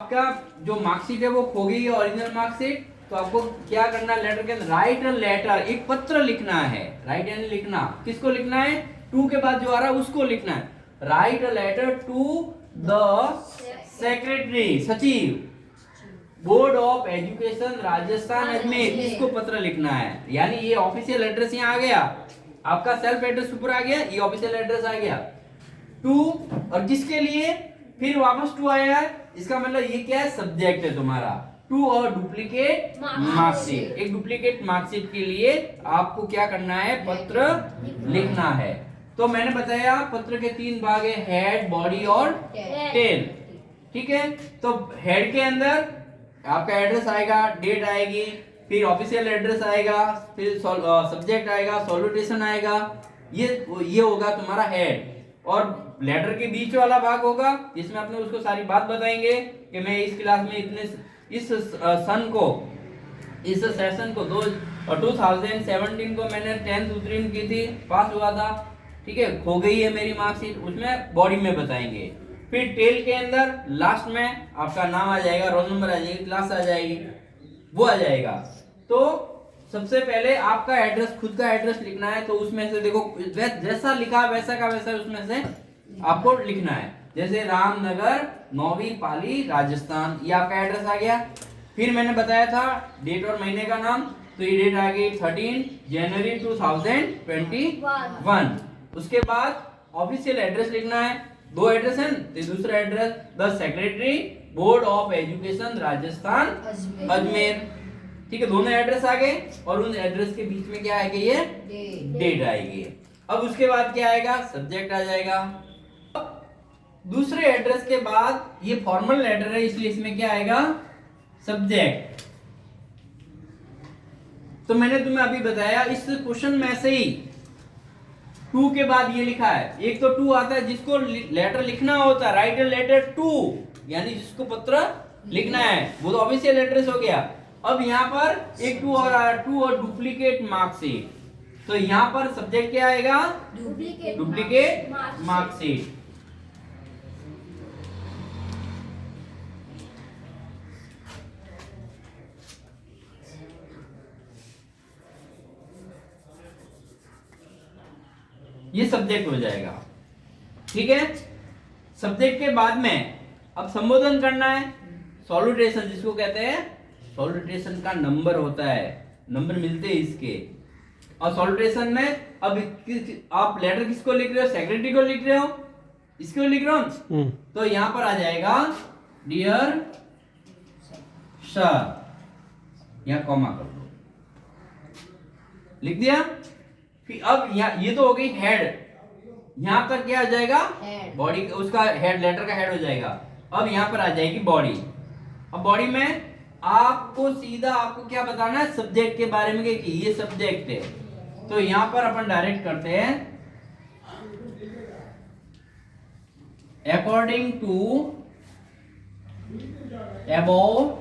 आपका जो मार्कशीट है वो खो गई है, ओरिजिनल मार्कशीट, तो आपको क्या करना है, लेटर के अंदर राइट अ लेटर, एक पत्र लिखना है। राइट यानी लिखना, किसको लिखना है, टू के बाद जो आ रहा है उसको लिखना है। Write a letter to the secretary, सचिव board of education Rajasthan Ajmer, इसको पत्र लिखना है। यानी ये ऑफिशियल एड्रेस यहाँ आ गया, आपका सेल्फ एड्रेस ऊपर आ गया, ये ऑफिशियल एड्रेस आ गया। टू और किसके लिए, फिर वापस टू आया है, इसका मतलब ये क्या है, सब्जेक्ट है तुम्हारा। टू और डुप्लीकेट मार्कशीट, एक डुप्लीकेट मार्कशीट के लिए आपको क्या करना है, पत्र लिखना है। तो मैंने बताया पत्र के तीन भाग है, हेड, बॉडी और टेल। ठीक है, तो हेड के अंदर आपका एड्रेस आएगा, डेट आएगी, फिर ऑफिशियल एड्रेस आएगा, फिर सब्जेक्ट आएगा, सॉल्यूटेशन आएगा, ये होगा तुम्हारा हेड। और लेटर के बीच वाला भाग होगा जिसमें अपने उसको सारी बात बताएंगे कि मैं इस क्लास में इतने इस सन को, इस सेशन को 2017 को मैंने 10th उत्तीर्ण की थी, पास हुआ था। ठीक है, खो गई है मेरी मार्कशीट, उसमें बॉडी में बताएंगे। फिर टेल के अंदर लास्ट में आपका नाम आ जाएगा, रोल नंबर आ जाएगी, क्लास आ जाएगी, वो आ जाएगा। तो सबसे पहले आपका एड्रेस, खुद का एड्रेस लिखना है। तो उसमें से देखो जैसा लिखा वैसा का वैसा उसमें से आपको लिखना है। जैसे रामनगर, नौवीं पाली, राजस्थान, ये आपका एड्रेस आ गया। फिर मैंने बताया था डेट और महीने का नाम, तो ये डेट आ गई 13 जनवरी 2021। उसके बाद ऑफिशियल एड्रेस लिखना है, दो एड्रेस है, तो दूसरा address the secretary board of education Rajasthan Ajmer. ठीक है, दोनों एड्रेस आ गए, और उन एड्रेस के बीच में क्या आएगा, ये डेट आएगी। अब उसके बाद क्या आएगा, सब्जेक्ट आ जाएगा। दूसरे एड्रेस के बाद ये फॉर्मल लेटर है, इसलिए इसमें क्या आएगा, सब्जेक्ट। तो मैंने तुम्हें अभी बताया इस क्वेश्चन में से ही टू के बाद ये लिखा है, एक तो टू आता है जिसको लेटर लिखना होता है, राइट अ लेटर टू, यानी जिसको पत्र लिखना है, वो तो ऑफिशियल एड्रेस हो गया। अब यहाँ पर एक टू और डुप्लीकेट मार्कशीट, तो यहाँ पर सब्जेक्ट क्या आएगा, डुप्लीकेट मार्कशीट। ये सब्जेक्ट हो जाएगा। ठीक है, सब्जेक्ट के बाद में अब संबोधन करना है, सॉल्यूटेशन जिसको कहते हैं, सॉल्यूटेशन का नंबर होता है, नंबर मिलते हैं इसके। और सॉल्यूटेशन में अब आप लेटर किसको लिख रहे हो, सेक्रेटरी को लिख रहे हो, इसको लिख रहे हो, तो यहां पर आ जाएगा डियर सर, यहां कॉमा कर दो, लिख दिया। फिर अब ये तो हो गई हेड, यहां पर क्या आ जाएगा, बॉडी, उसका हेड, लेटर का हेड हो जाएगा। अब यहां पर आ जाएगी बॉडी। अब बॉडी में आपको सीधा आपको क्या बताना है, सब्जेक्ट के बारे में, कि ये सब्जेक्ट है। तो यहां पर अपन डायरेक्ट करते हैं, according to above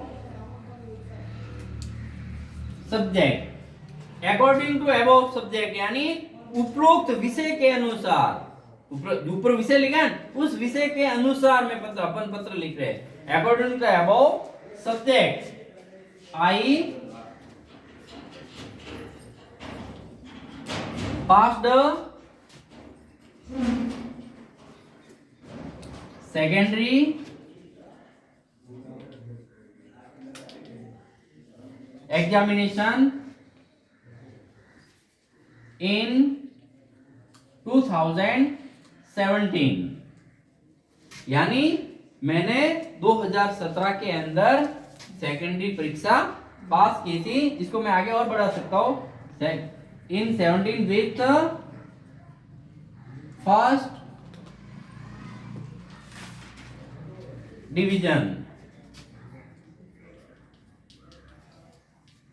subject, according to above subject यानी उपरोक्त विषय के अनुसार, ऊपर विषय लिखा है, उस विषय के अनुसार में अपन पत्र लिख रहे हैं। According to above subject, I passed the secondary examination in 2017, यानी मैंने 2017 के अंदर सेकेंडरी परीक्षा पास की थी, जिसको मैं आगे और बढ़ा सकता हूं, इन 17 विथ फर्स्ट डिवीजन,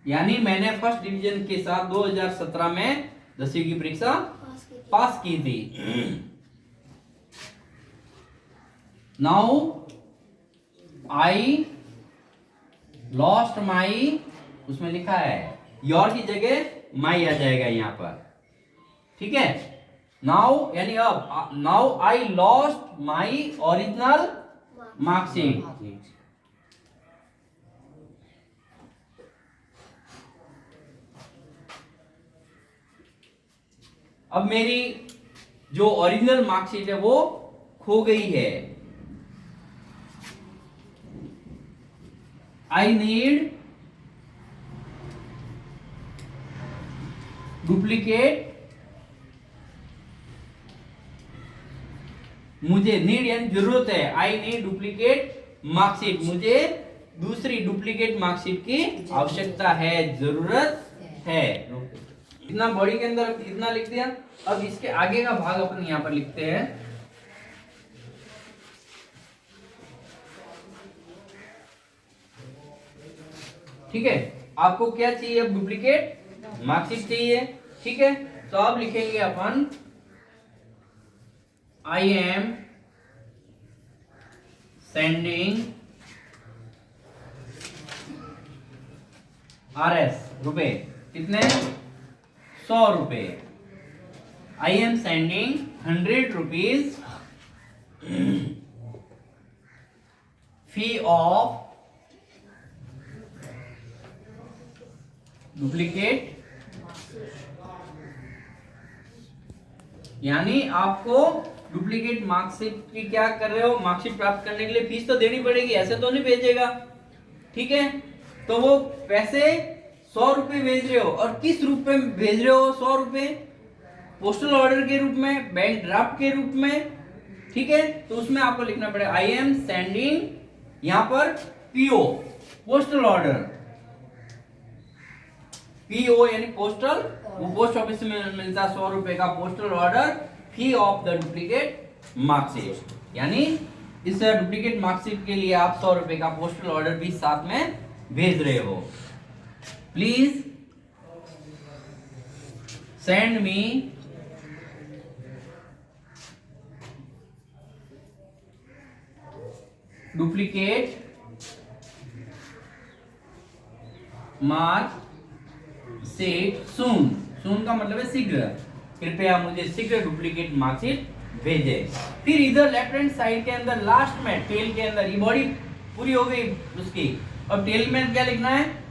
यानी मैंने फर्स्ट डिवीजन के साथ 2017 में 10वीं की परीक्षा पास की थी। नाउ आई लॉस्ट माई, उसमें लिखा है योर की जगह माई आ जाएगा यहां पर। ठीक है, नाउ यानी अब, now I lost my original marksheet, अब मेरी जो ओरिजिनल मार्कशीट है वो खो गई है। आई नीड डुप्लीकेट, मुझे नीड यानी जरूरत है, आई नीड डुप्लीकेट मार्कशीट, मुझे दूसरी डुप्लीकेट मार्कशीट की आवश्यकता है, जरूरत है। इतना बॉडी के अंदर इतना लिख दिया। अब इसके आगे का भाग अपन यहां पर लिखते हैं। ठीक है, आपको क्या चाहिए? अब डुप्लीकेट मार्कशीट चाहिए। ठीक है, तो अब लिखेंगे अपन आई एम सेंडिंग RS रुपए, कितने? 100 रुपए। I am sending 100 rupees fee of duplicate, यानी आपको डुप्लीकेट मार्कशीट की क्या कर रहे हो? मार्कशीट प्राप्त करने के लिए फीस तो देनी पड़ेगी, ऐसे तो नहीं भेजेगा। ठीक है, तो वो पैसे 100 रुपए भेज रहे हो, और किस रूप में भेज रहे हो? 100 रुपए पोस्टल ऑर्डर के रूप में, बैंक ड्राफ्ट के रूप में। ठीक है, तो उसमें आपको लिखना पड़ेगा आई एम सेंडिंग, यहां पर पीओ पोस्टल ऑर्डर, पीओ यानी पोस्टल, वो पोस्ट ऑफिस में मिलता 100 रुपए का postal order, fee of the duplicate marksheet, यानी इस डुप्लीकेट मार्कशीट के लिए आप 100 रुपए का पोस्टल ऑर्डर भी साथ में भेज रहे हो। Please send me duplicate marksheet soon, soon का मतलब है शीघ्र, कृपया मुझे शीघ्र डुप्लीकेट मार्कशीट भेजे। फिर इधर लेफ्ट हैंड साइड के अंदर लास्ट में टेल के अंदर, ये बॉडी पूरी हो गई उसकी, अब टेल में क्या लिखना है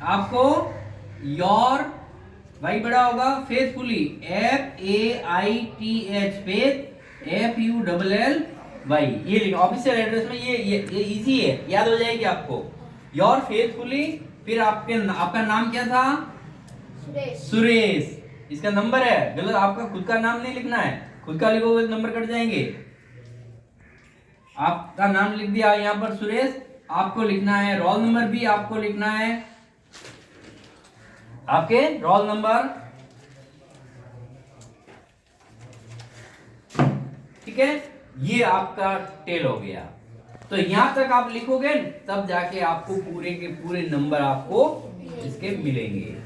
आपको? योर, भाई बड़ा होगा, फेथफुली, FAITH, फेथ, FULLY, ये लिखो ऑफिशियल एड्रेस में। ये इजी है, याद हो जाएगी आपको। योर फेथफुली, फिर आपका नाम क्या था? सुरेश। इसका नंबर है, गलत, आपका खुद का नाम नहीं लिखना है, खुद का लिखोगे नंबर कट जाएंगे। आपका नाम लिख दिया यहाँ पर सुरेश, आपको लिखना है रोल नंबर भी आपको लिखना है, आपके रोल नंबर। ठीक है, ये आपका टेल हो गया। तो यहां तक आप लिखोगे, तब जाके आपको पूरे के पूरे नंबर आपको इसके मिलेंगे।